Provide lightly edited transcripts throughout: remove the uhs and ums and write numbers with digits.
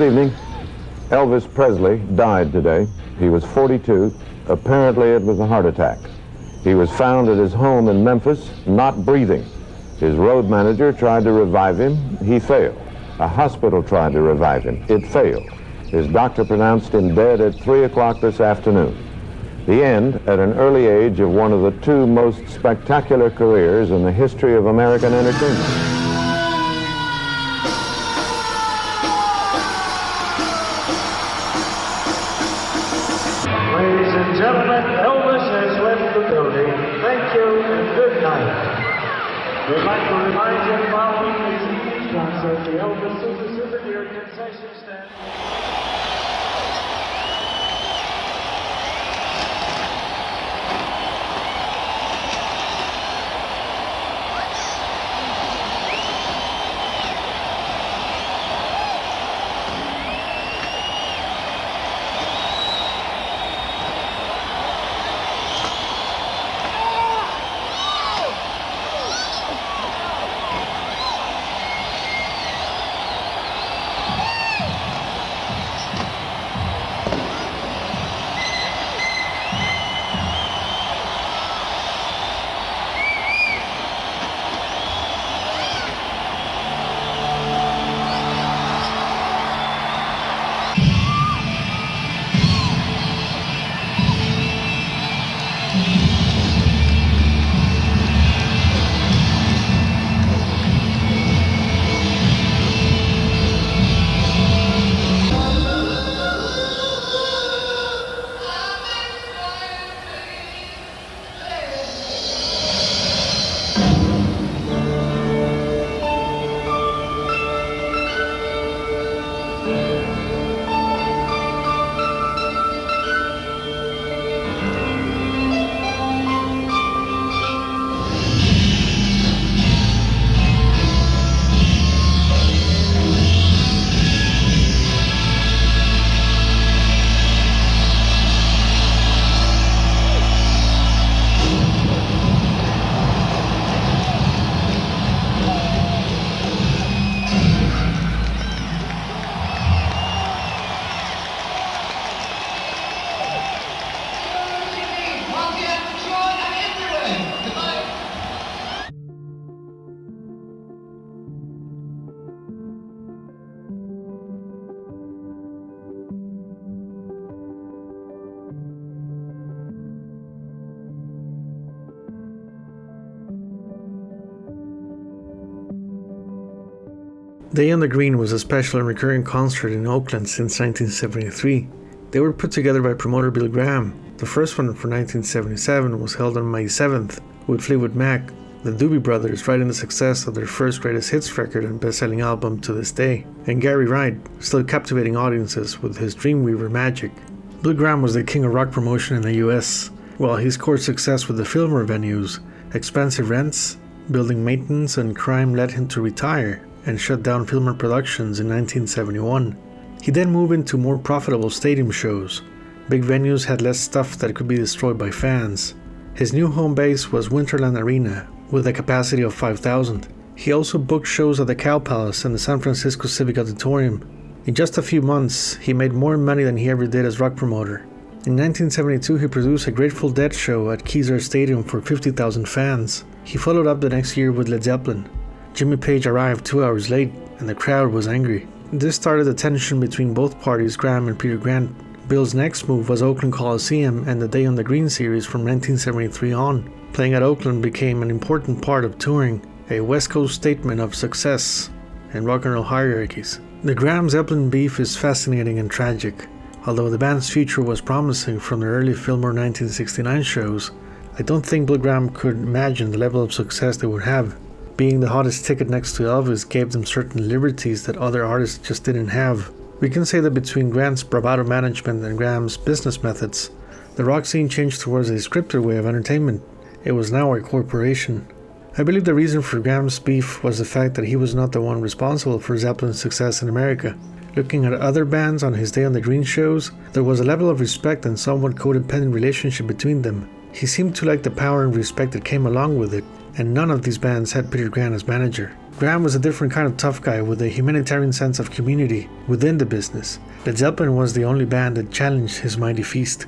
evening. Elvis Presley died today. He was 42. Apparently it was a heart attack. He was found at his home in Memphis, not breathing. His road manager tried to revive him. He failed. A hospital tried to revive him. It failed. His doctor pronounced him dead at 3 o'clock this afternoon. The end, at an early age, of one of the two most spectacular careers in the history of American entertainment. Ladies and gentlemen, Elvis has left the building. Thank you and good night. We'd like to remind you following this evening's concert, the Elvis Souvenir concession stand. Day on the Green was a special and recurring concert in Oakland since 1973. They were put together by promoter Bill Graham. The first one for 1977 was held on May 7th with Fleetwood Mac, the Doobie Brothers writing the success of their first greatest hits record and best-selling album to this day, and Gary Wright still captivating audiences with his Dreamweaver magic. Bill Graham was the king of rock promotion in the US, while he scored success with the Fillmore venues. Expensive rents, building maintenance, and crime led him to retire and shut down Fillmore Productions in 1971. He then moved into more profitable stadium shows. Big venues had less stuff that could be destroyed by fans. His new home base was Winterland Arena, with a capacity of 5,000. He also booked shows at the Cow Palace and the San Francisco Civic Auditorium. In just a few months, he made more money than he ever did as rock promoter. In 1972, he produced a Grateful Dead show at Kezar Stadium for 50,000 fans. He followed up the next year with Led Zeppelin. Jimmy Page arrived 2 hours late, and the crowd was angry. This started the tension between both parties, Graham and Peter Grant. Bill's next move was Oakland Coliseum and the Day on the Green series from 1973 on. Playing at Oakland became an important part of touring, a West Coast statement of success and rock and roll hierarchies. The Graham-Zeppelin beef is fascinating and tragic. Although the band's future was promising from their early Fillmore 1969 shows, I don't think Bill Graham could imagine the level of success they would have. Being the hottest ticket next to Elvis gave them certain liberties that other artists just didn't have. We can say that between Grant's bravado management and Graham's business methods, the rock scene changed towards a scripted way of entertainment. It was now a corporation. I believe the reason for Graham's beef was the fact that he was not the one responsible for Zeppelin's success in America. Looking at other bands on his Day on the Green shows, there was a level of respect and somewhat codependent relationship between them. He seemed to like the power and respect that came along with it, and none of these bands had Peter Grant as manager. Graham was a different kind of tough guy with a humanitarian sense of community within the business. Led Zeppelin was the only band that challenged his mighty feast.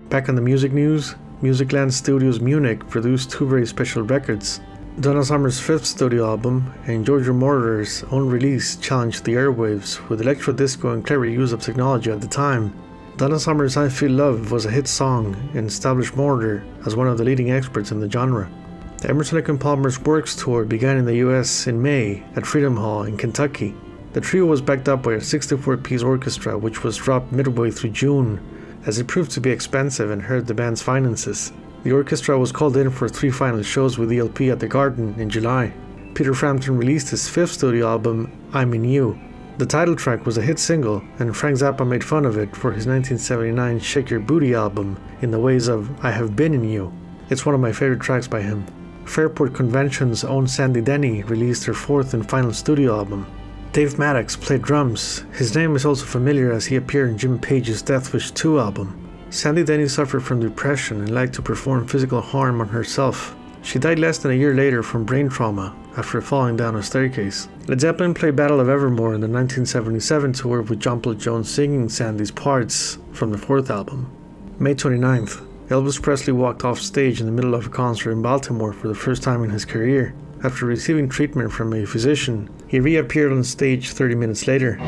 Back on the music news, Musicland Studios Munich produced two very special records. Donna Summer's fifth studio album and Giorgio Moroder's own release challenged the airwaves with electro disco and clever use of technology at the time. Donna Summer's I Feel Love was a hit song and established Moroder as one of the leading experts in the genre. The Emerson & Palmer's Works tour began in the US in May at Freedom Hall in Kentucky. The trio was backed up by a 64-piece orchestra which was dropped midway through June as it proved to be expensive and hurt the band's finances. The orchestra was called in for 3 final shows with ELP at the Garden in July. Peter Frampton released his 5th studio album, I'm in You. The title track was a hit single, and Frank Zappa made fun of it for his 1979 Shake Your Booty album in the ways of I Have Been in You. It's one of my favorite tracks by him. Fairport Convention's own Sandy Denny released her 4th and final studio album. Dave Maddox played drums. His name is also familiar as he appeared in Jim Page's Death Wish 2 album. Sandy Denny suffered from depression and liked to perform physical harm on herself. She died less than a year later from brain trauma after falling down a staircase. Led Zeppelin played Battle of Evermore in the 1977 tour with John Paul Jones singing Sandy's parts from the 4th album. May 29th, Elvis Presley walked off stage in the middle of a concert in Baltimore for the first time in his career. After receiving treatment from a physician, he reappeared on stage 30 minutes later.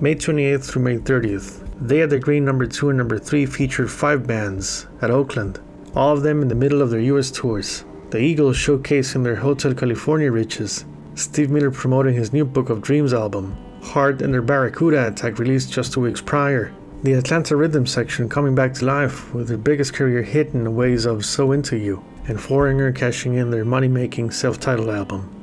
May 28th through May 30th, They at the Green No. 2 and No. 3 featured 5 bands at Oakland, all of them in the middle of their US tours. The Eagles showcasing their Hotel California riches, Steve Miller promoting his new Book of Dreams album, Heart and their Barracuda Attack released just 2 weeks prior, the Atlanta Rhythm section coming back to life with their biggest career hit in the ways of So Into You, and Foreigner cashing in their money-making self-titled album.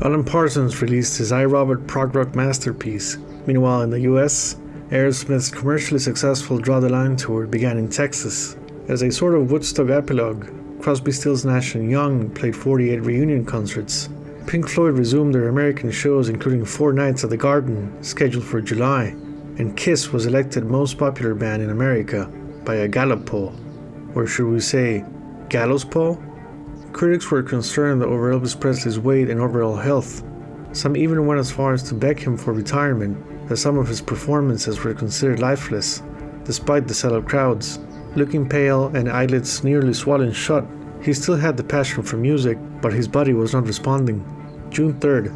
Alan Parsons released his iRobot prog rock masterpiece. Meanwhile, in the US, Aerosmith's commercially successful Draw the Line tour began in Texas. As a sort of Woodstock epilogue, Crosby, Stills, Nash & Young played 48 reunion concerts. Pink Floyd resumed their American shows, including 4 nights at the Garden, scheduled for July, and Kiss was elected most popular band in America by a Gallup poll, or should we say, Gallows poll? Critics were concerned over Elvis Presley's weight and overall health. Some even went as far as to beg him for retirement, as some of his performances were considered lifeless, despite the sellout crowds. Looking pale and eyelids nearly swollen shut, he still had the passion for music, but his body was not responding. June 3rd,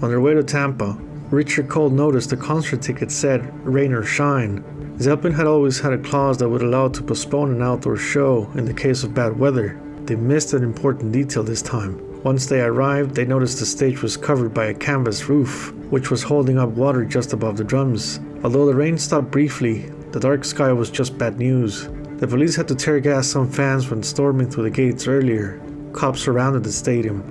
on their way to Tampa, Richard Cole noticed the concert ticket said, "Rain or Shine." Zeppelin had always had a clause that would allow to postpone an outdoor show in the case of bad weather. They missed an important detail this time. Once they arrived, they noticed the stage was covered by a canvas roof, which was holding up water just above the drums. Although the rain stopped briefly, the dark sky was just bad news. The police had to tear gas some fans when storming through the gates earlier. Cops surrounded the stadium.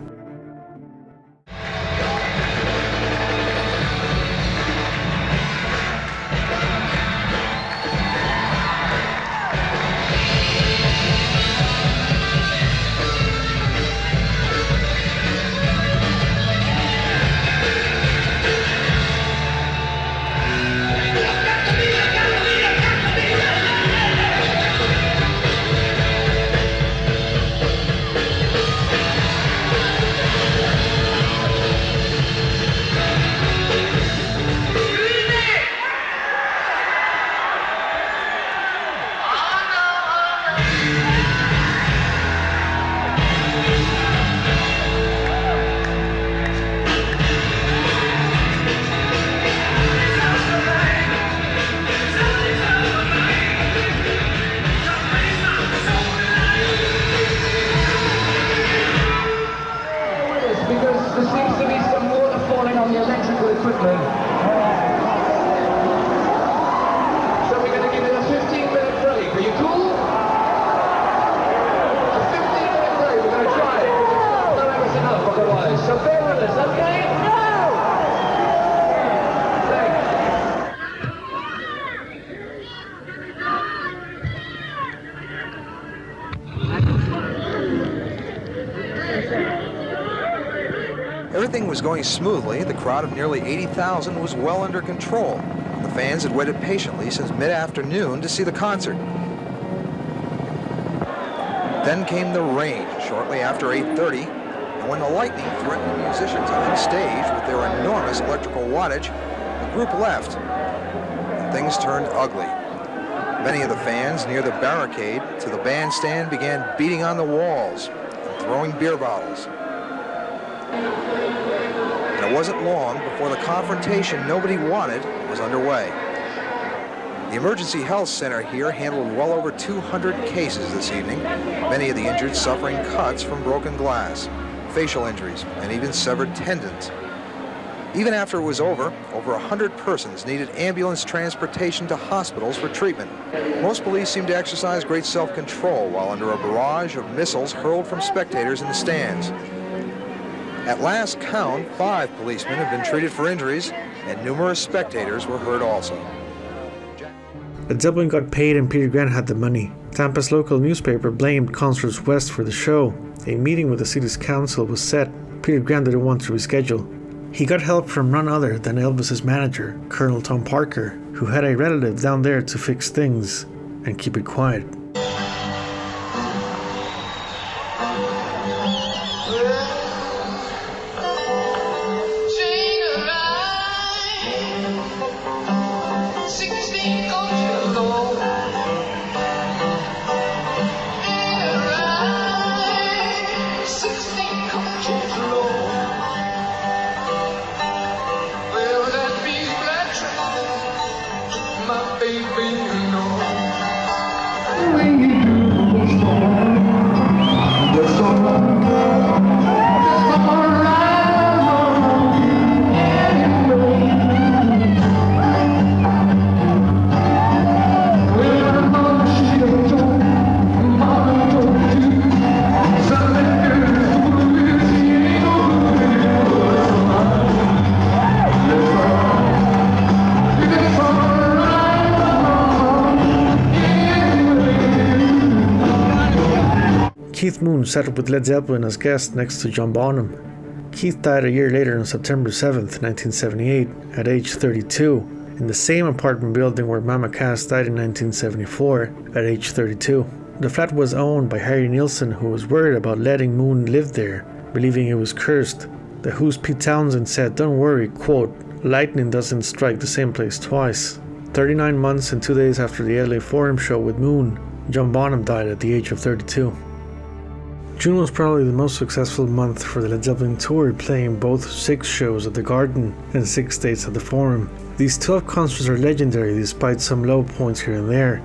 everything was going smoothly, the crowd of nearly 80,000 was well under control. The fans had waited patiently since mid-afternoon to see the concert. Then came the rain shortly after 8:30, and when the lightning threatened the musicians on stage with their enormous electrical wattage, the group left, and things turned ugly. Many of the fans near the barricade to the bandstand began beating on the walls and throwing beer bottles. And it wasn't long before the confrontation nobody wanted was underway. The Emergency Health Center here handled well over 200 cases this evening, many of the injured suffering cuts from broken glass, facial injuries, and even severed tendons. Even after it was over 100 persons needed ambulance transportation to hospitals for treatment. Most police seemed to exercise great self-control while under a barrage of missiles hurled from spectators in the stands. At last count, 5 policemen have been treated for injuries, and numerous spectators were hurt also. Led Zeppelin got paid and Peter Grant had the money. Tampa's local newspaper blamed Concerts West for the show. A meeting with the city's council was set. Peter Grant didn't want to reschedule. He got help from none other than Elvis's manager, Colonel Tom Parker, who had a relative down there to fix things and keep it quiet. Keith Moon sat up with Led Zeppelin as guest next to John Bonham. Keith died a year later on September 7, 1978, at age 32, in the same apartment building where Mama Cass died in 1974, at age 32. The flat was owned by Harry Nilsson, who was worried about letting Moon live there, believing it was cursed. The Who's Pete Townsend said, "Don't worry, quote, lightning doesn't strike the same place twice." 39 months and 2 days after the LA Forum show with Moon, John Bonham died at the age of 32. June was probably the most successful month for the Led Zeppelin tour, playing both 6 shows at the Garden and 6 dates at the Forum. These 12 concerts are legendary despite some low points here and there.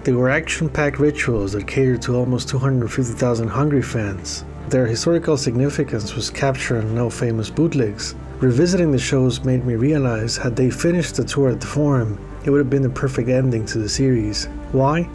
They were action-packed rituals that catered to almost 250,000 hungry fans. Their historical significance was captured on no famous bootlegs. Revisiting the shows made me realize had they finished the tour at the Forum, it would have been the perfect ending to the series. Why?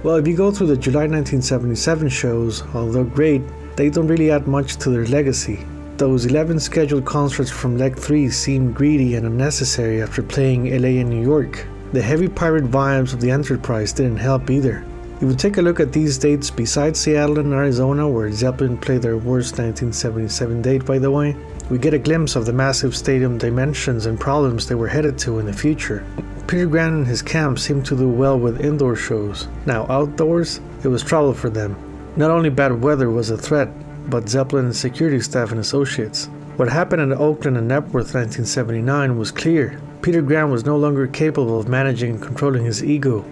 Well, if you go through the July 1977 shows, although great, they don't really add much to their legacy. Those 11 scheduled concerts from Leg 3 seemed greedy and unnecessary after playing LA and New York. The heavy pirate vibes of the Enterprise didn't help either. If we take a look at these dates besides Seattle and Arizona, where Zeppelin played their worst 1977 date by the way, we get a glimpse of the massive stadium dimensions and problems they were headed to in the future. Peter Grant and his camp seemed to do well with indoor shows. Now outdoors, it was trouble for them. Not only bad weather was a threat, but Zeppelin's security staff and associates. What happened in Oakland and Epworth 1979 was clear. Peter Grant was no longer capable of managing and controlling his ego.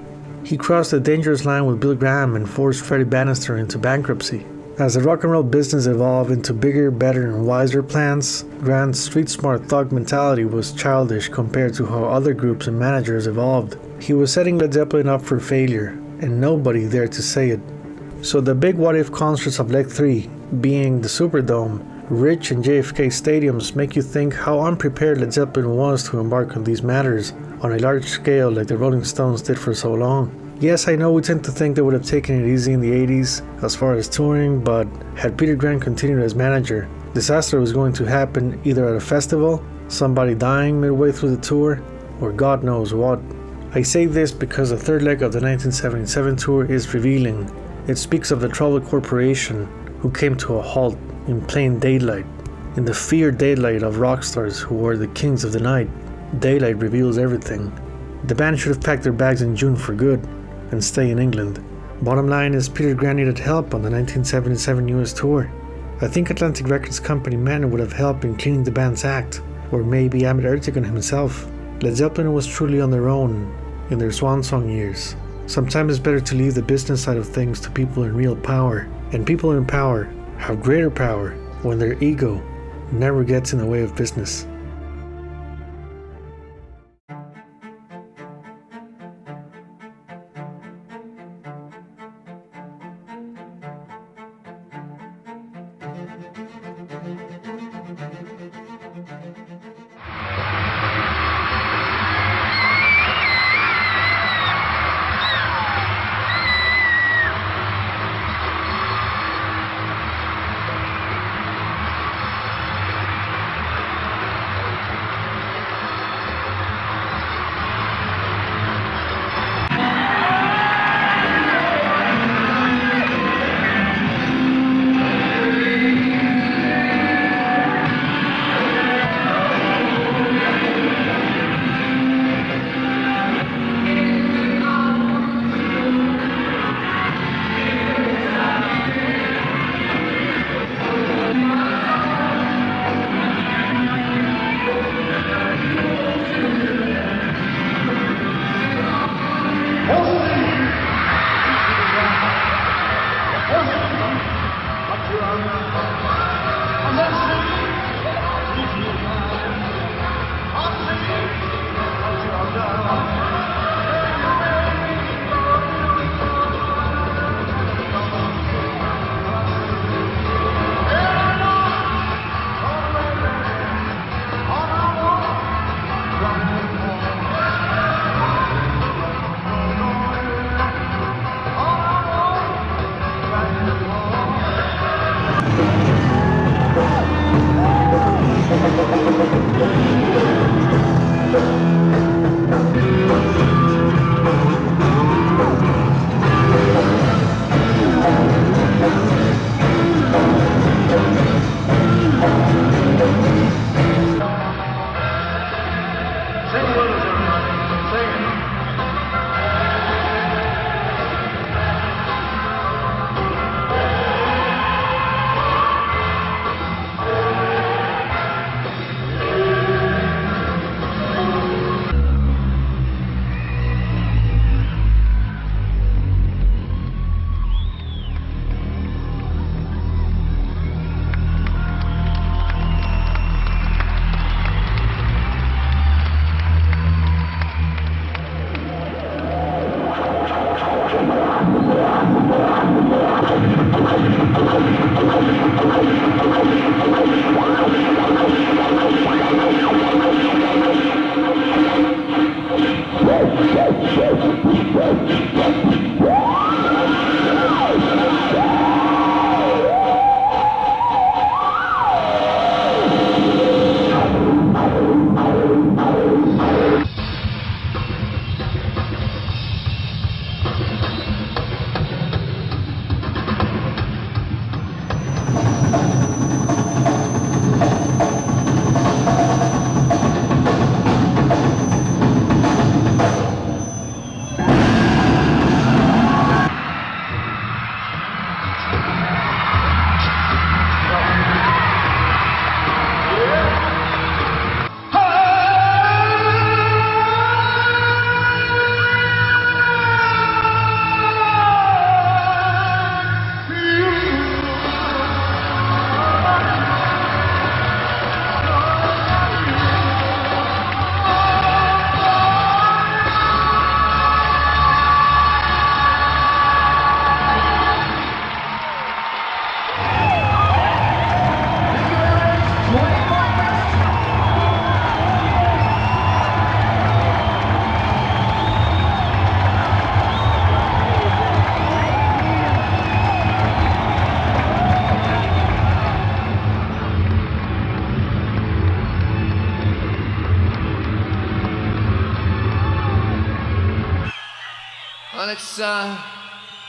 He crossed a dangerous line with Bill Graham and forced Freddie Bannister into bankruptcy. As the rock and roll business evolved into bigger, better, and wiser plans, Grant's street-smart thug mentality was childish compared to how other groups and managers evolved. He was setting Led Zeppelin up for failure, and nobody dared to say it. So the big what-if concerts of Leg 3, being the Superdome, Rich and JFK stadiums, make you think how unprepared Led Zeppelin was to embark on these matters on a large scale like the Rolling Stones did for so long. Yes, I know we tend to think they would have taken it easy in the 80s as far as touring, but had Peter Grant continued as manager, disaster was going to happen either at a festival, somebody dying midway through the tour, or God knows what. I say this because the third leg of the 1977 tour is revealing. It speaks of the troubled corporation who came to a halt in plain daylight. In the feared daylight of rock stars who were the kings of the night, daylight reveals everything. The band should have packed their bags in June for good and stay in England. Bottom line is Peter Grant needed help on the 1977 US tour. I think Atlantic Records company man would have helped in cleaning the band's act, or maybe Ahmet Ertegun himself. Led Zeppelin was truly on their own in their swan song years. Sometimes it's better to leave the business side of things to people in real power, and people in power have greater power when their ego never gets in the way of business.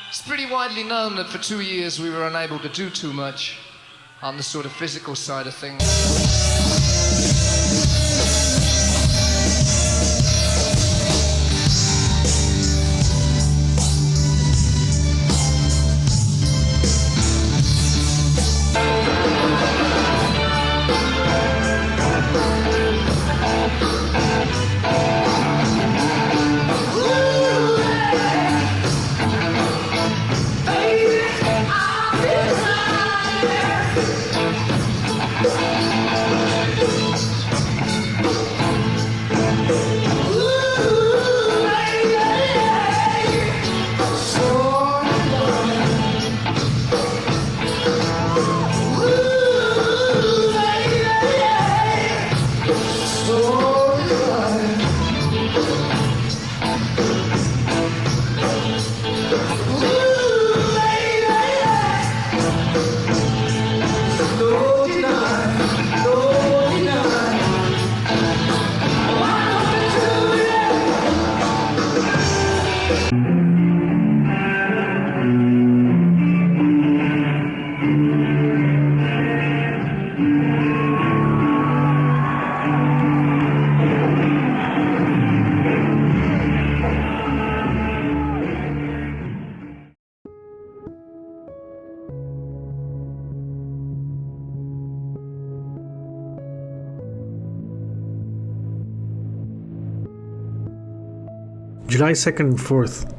It's pretty widely known that for 2 years we were unable to do too much. on the sort of physical side of things. July 2nd and 4th,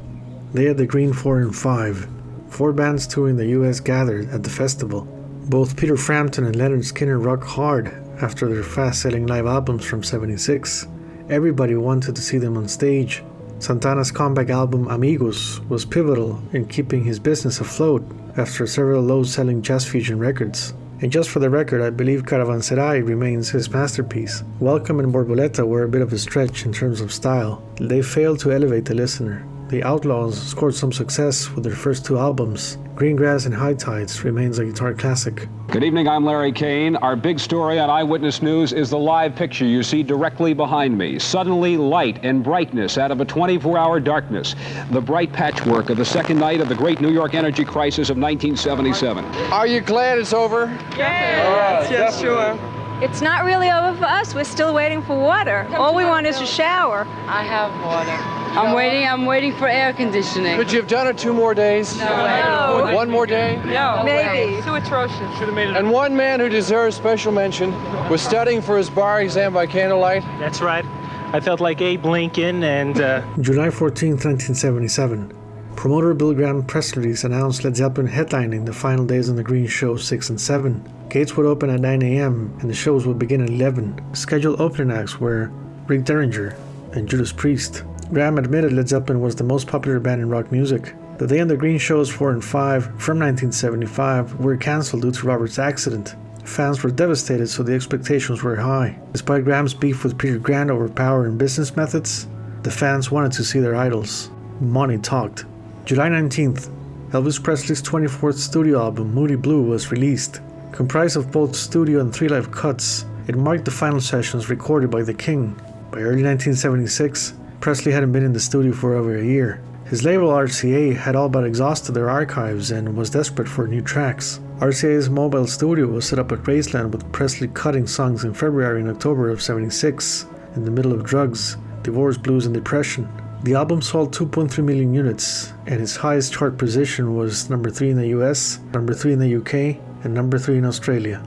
they had the Green 4 and 5. 4 bands touring the US gathered at the festival. Both Peter Frampton and Leonard Skinner rock hard after their fast-selling live albums from '76. Everybody wanted to see them on stage. Santana's comeback album Amigos was pivotal in keeping his business afloat after several low-selling jazz fusion records. And just for the record, I believe Caravanserai remains his masterpiece. Welcome and Borboleta were a bit of a stretch in terms of style. They failed to elevate the listener. The Outlaws scored some success with their first 2 albums. Green Grass and High Tides remains a guitar classic. Good evening, I'm Larry Kane. Our big story on Eyewitness News is the live picture you see directly behind me. Suddenly light and brightness out of a 24-hour darkness. The bright patchwork of the second night of the great New York energy crisis of 1977. Are you glad it's over? Yes, sure. It's not really over for us. We're still waiting for water. All we want is a shower. I have water. I'm waiting for air conditioning. Could you have done it 2 more days? No. 1 more day? No. Maybe. Too atrocious. Should have made it. And one man who deserves special mention was studying for his bar exam by candlelight. That's right. I felt like Abe Lincoln and... July 14th, 1977. Promoter Bill Graham press release announced Led Zeppelin headlining the final days on the Green Show 6 and 7. Gates would open at 9 a.m. and the shows would begin at 11. Scheduled opening acts were Rick Derringer and Judas Priest. Graham admitted Led Zeppelin was the most popular band in rock music. The day on the Green Shows 4 and 5 from 1975 were cancelled due to Robert's accident. Fans were devastated, so the expectations were high. Despite Graham's beef with Peter Grant over power and business methods, the fans wanted to see their idols. Money talked. July 19th, Elvis Presley's 24th studio album Moody Blue was released. Comprised of both studio and 3 live cuts, it marked the final sessions recorded by the King. By early 1976, Presley hadn't been in the studio for over a year. His label RCA had all but exhausted their archives and was desperate for new tracks. RCA's mobile studio was set up at Graceland with Presley cutting songs in February and October of '76, in the middle of drugs, divorce, blues, and depression. The album sold 2.3 million units, and its highest chart position was number 3 in the US, number 3 in the UK, and number 3 in Australia.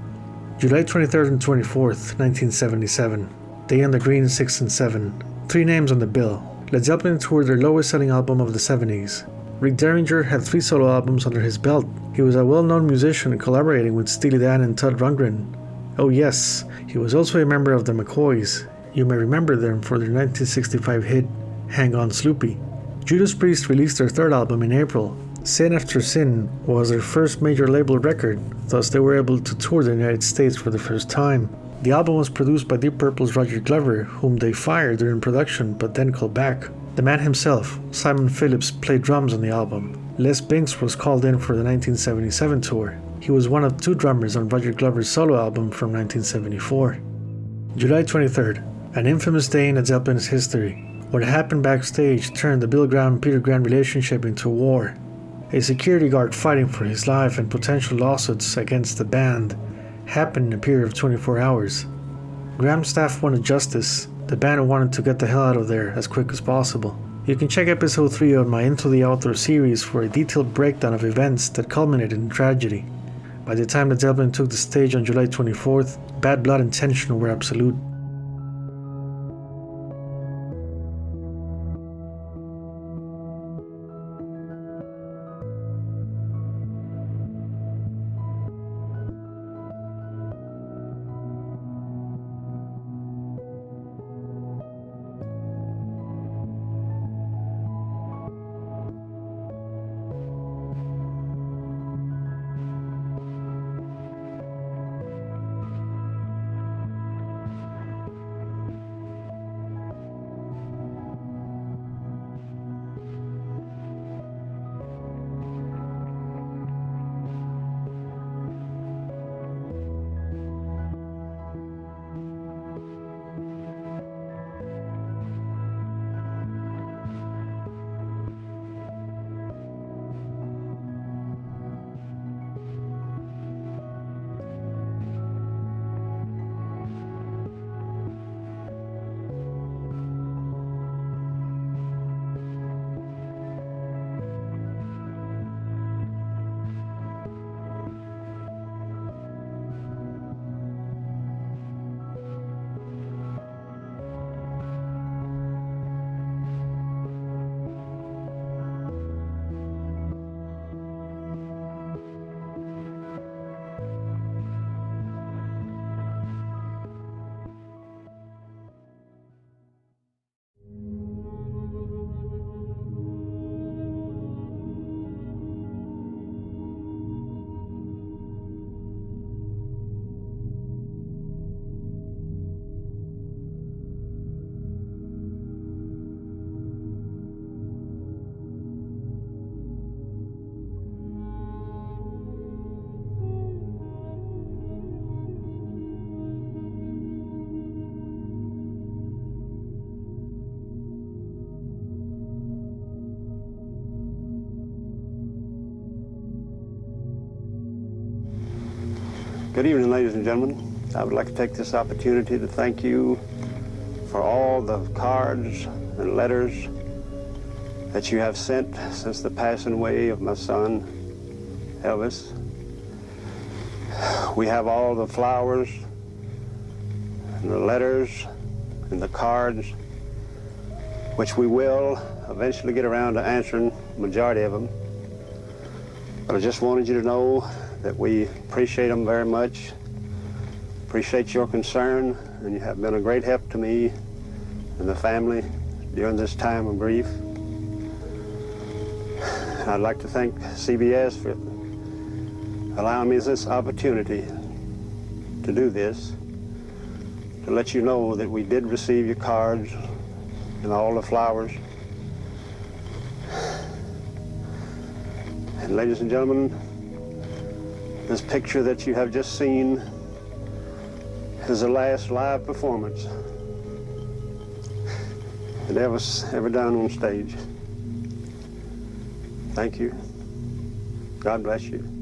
July 23rd and 24th, 1977. They and the Green 6 and 7. 3 names on the bill. Led Zeppelin toured their lowest selling album of the 70s. Rick Derringer had 3 solo albums under his belt. He was a well-known musician collaborating with Steely Dan and Todd Rundgren. Oh yes, he was also a member of the McCoys. You may remember them for their 1965 hit, Hang On Sloopy. Judas Priest released their 3rd album in April. Sin After Sin was their first major label record, thus they were able to tour the United States for the first time. The album was produced by Deep Purple's Roger Glover, whom they fired during production but then called back. The man himself, Simon Phillips, played drums on the album. Les Binks was called in for the 1977 tour. He was one of 2 drummers on Roger Glover's solo album from 1974. July 23rd, an infamous day in Led Zeppelin's history. What happened backstage turned the Bill Graham-Peter Grant relationship into war. A security guard fighting for his life and potential lawsuits against the band happened in a period of 24 hours. Graham's staff wanted justice. The band wanted to get the hell out of there as quick as possible. You can check episode 3 of my Into the Outdoor series for a detailed breakdown of events that culminated in tragedy. By the time that Zeppelin took the stage on July 24th, bad blood and tension were absolute. Good evening, ladies and gentlemen. I would like to take this opportunity to thank you for all the cards and letters that you have sent since the passing away of my son, Elvis. We have all the flowers and the letters and the cards, which we will eventually get around to answering the majority of them. But I just wanted you to know that we appreciate them very much, appreciate your concern, and you have been a great help to me and the family during this time of grief. I'd like to thank CBS for allowing me this opportunity to do this, to let you know that we did receive your cards and all the flowers. And ladies and gentlemen, this picture that you have just seen is the last live performance that Elvis ever done on stage. Thank you. God bless you.